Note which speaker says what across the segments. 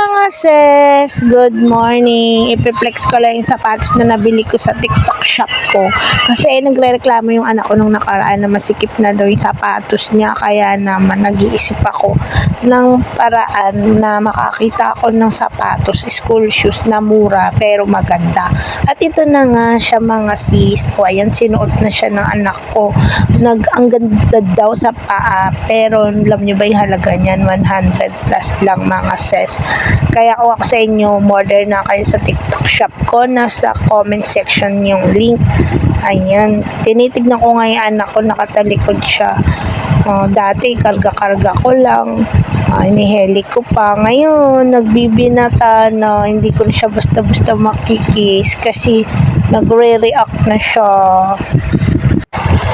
Speaker 1: mga sis! Good morning! Ipiplex ko lang yung sapatos na nabili ko sa TikTok shop ko. Kasi nagre-reklamo yung anak ko nung nakaraan na masikip na daw yung sapatos niya. Kaya naman nag-iisip ako ng paraan na makakita ako ng sapatos, school shoes na mura pero maganda. At ito na nga siya mga sis. O ayan, sinuot na siya ng anak ko. Ang ganda daw sa paa pero alam niyo ba yung halaga niyan? 100 plus lang mga sis. Kaya kung ako sa inyo, order na kayo sa TikTok shop ko. Nasa comment section yung link. Ayan. Tinitignan ko nga yung anak ko, nakatalikod siya. Dati, karga-karga ko lang. Iniheli ko pa. Ngayon, nagbibinata na hindi ko na siya basta-basta makikis kasi nagre-react na siya.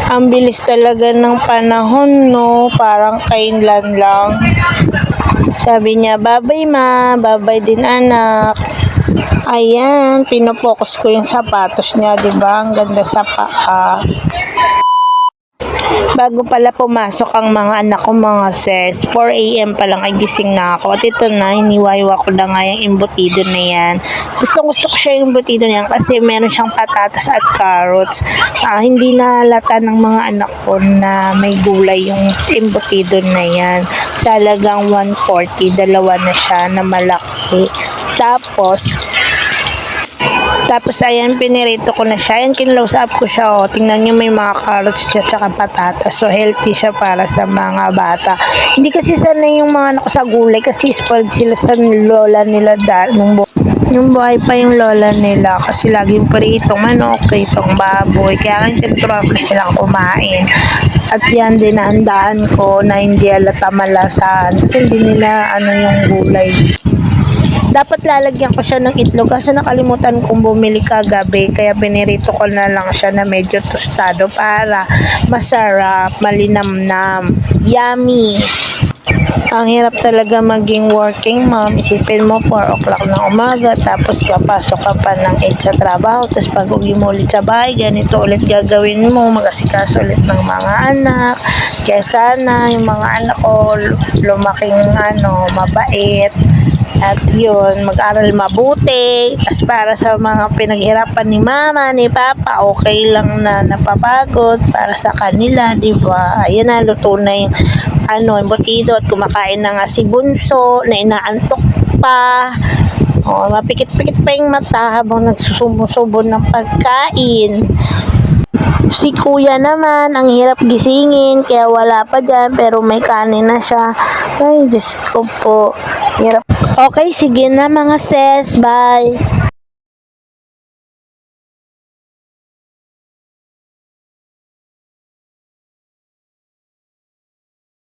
Speaker 1: Ang bilis talaga ng panahon, no? Parang kailan lang. Sabi niya, bye-bye ma, bye-bye din anak. Ayan, pinopokus ko yung sapatos niya, diba? Ang ganda sa paa. Bago pala pumasok ang mga anak ko mga sis, 4 AM pa lang ay gising na ako. At ito na, hiniwa-iwa ko na nga yung embutido na yan. Gusto ko siya yung embutido niyan kasi meron siyang patatas at carrots. Hindi na halata ng mga anak ko na may gulay yung embutido na yan. Sa halagang 140, dalawa na siya na malaki. Tapos ayan, pinirito ko na siya. Ayan, kinlose up ko siya. Tingnan nyo, may mga carrots siya tsaka patatas. So, healthy siya para sa mga bata. Hindi kasi sanay yung mga anak ko sa gulay kasi spoiled sila sa lola nila nung buhay pa yung lola nila kasi laging pritong manok, pritong baboy. Kaya tinuturuan ko silang kumain. At yan, dinahandaan ko na hindi halata malasahan kasi hindi nila yung gulay. Dapat lalagyan ko siya ng itlog kasi nakalimutan kong bumili kagabi kaya pinirito ko na lang siya na medyo tostado para masarap, malinamnam, yummy. Ang hirap talaga maging working mom. Isipin mo 4 o'clock ng umaga tapos papasok ka pa ng 8 sa trabaho tapos pag uwi mo ulit sa bahay ganito ulit gagawin mo, mag-asikaso ulit ng mga anak. Kaya sana yung mga anak ko lumaking mabait. At yun, mag-aral mabuti. Tapos para sa mga pinaghirapan ni mama, ni papa, okay lang na napapagod para sa kanila, diba? Ayun na, luto na yung embutido at kumakain na nga si Bunso na inaantok pa. Mapikit-pikit pa yung mata habang nagsusubo-subo ng pagkain. Si kuya naman, ang hirap gisingin, kaya wala pa dyan, pero may kanin na siya. Ay, Diyos ko po. Hirap. Okay, sige na mga sis. Bye.